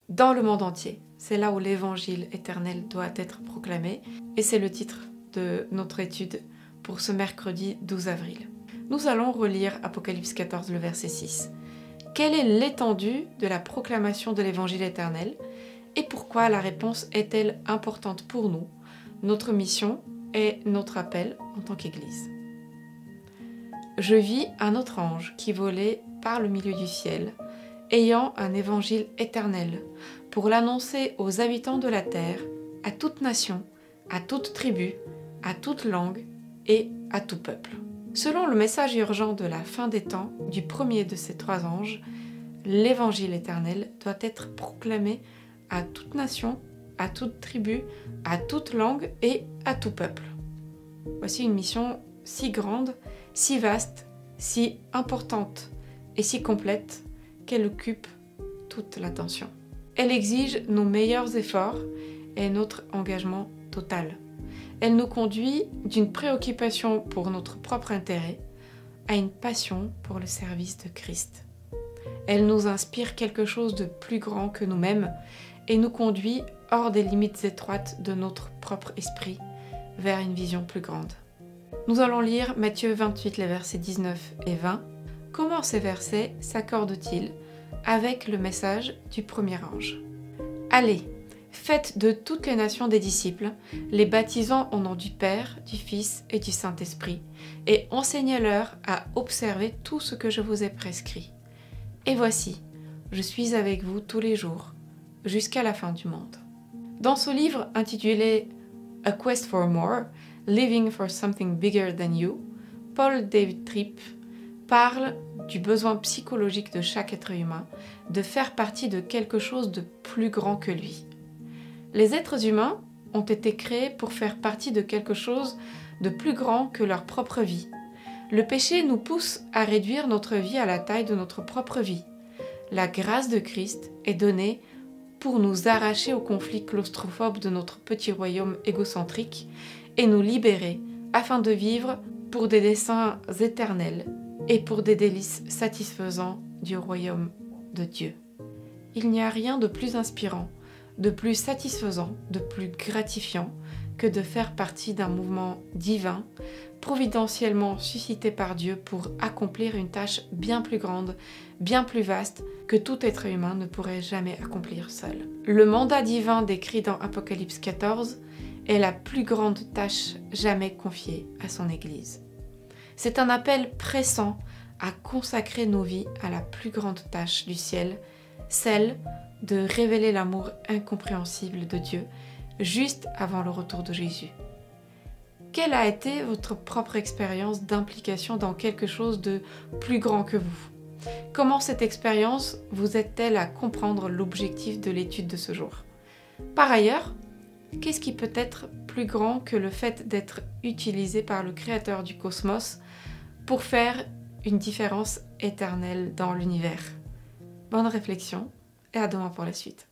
dans le monde entier. C'est là où l'évangile éternel doit être proclamé et c'est le titre de notre étude pour ce mercredi 12 avril. Nous allons relire Apocalypse 14, le verset 6. Quelle est l'étendue de la proclamation de l'évangile éternel et pourquoi la réponse est-elle importante pour nous, notre mission et notre appel en tant qu'Église? Je vis un autre ange qui volait par le milieu du ciel, ayant un évangile éternel, pour l'annoncer aux habitants de la terre, à toute nation, à toute tribu, à toute langue et à tout peuple. Selon le message urgent de la fin des temps du premier de ces trois anges, l'évangile éternel doit être proclamé à toute nation, à toute tribu, à toute langue et à tout peuple. Voici une mission si grande, si vaste, si importante et si complète qu'elle occupe toute l'attention. Elle exige nos meilleurs efforts et notre engagement total. Elle nous conduit d'une préoccupation pour notre propre intérêt à une passion pour le service de Christ. Elle nous inspire quelque chose de plus grand que nous-mêmes et nous conduit hors des limites étroites de notre propre esprit vers une vision plus grande. Nous allons lire Matthieu 28, les versets 19 et 20. Comment ces versets s'accordent-ils avec le message du premier ange? Allez, faites de toutes les nations des disciples, les baptisant au nom du Père, du Fils et du Saint-Esprit, et enseignez-leur à observer tout ce que je vous ai prescrit. Et voici, je suis avec vous tous les jours, jusqu'à la fin du monde. Dans ce livre intitulé A Quest for More, Living for Something Bigger Than You, Paul David Tripp parle du besoin psychologique de chaque être humain de faire partie de quelque chose de plus grand que lui. Les êtres humains ont été créés pour faire partie de quelque chose de plus grand que leur propre vie. Le péché nous pousse à réduire notre vie à la taille de notre propre vie. La grâce de Christ est donnée pour nous arracher au conflit claustrophobe de notre petit royaume égocentrique et nous libérer afin de vivre pour des desseins éternels et pour des délices satisfaisants du royaume de Dieu. Il n'y a rien de plus inspirant, de plus satisfaisant, de plus gratifiant que de faire partie d'un mouvement divin, providentiellement suscité par Dieu pour accomplir une tâche bien plus grande, bien plus vaste que tout être humain ne pourrait jamais accomplir seul. Le mandat divin décrit dans Apocalypse 14 est la plus grande tâche jamais confiée à son Église. C'est un appel pressant à consacrer nos vies à la plus grande tâche du ciel, celle de révéler l'amour incompréhensible de Dieu juste avant le retour de Jésus. Quelle a été votre propre expérience d'implication dans quelque chose de plus grand que vous? Comment cette expérience vous aide-t-elle à comprendre l'objectif de l'étude de ce jour? Par ailleurs, qu'est-ce qui peut être plus grand que le fait d'être utilisé par le Créateur du cosmos pour faire une différence éternelle dans l'univers? Bonne réflexion et à demain pour la suite.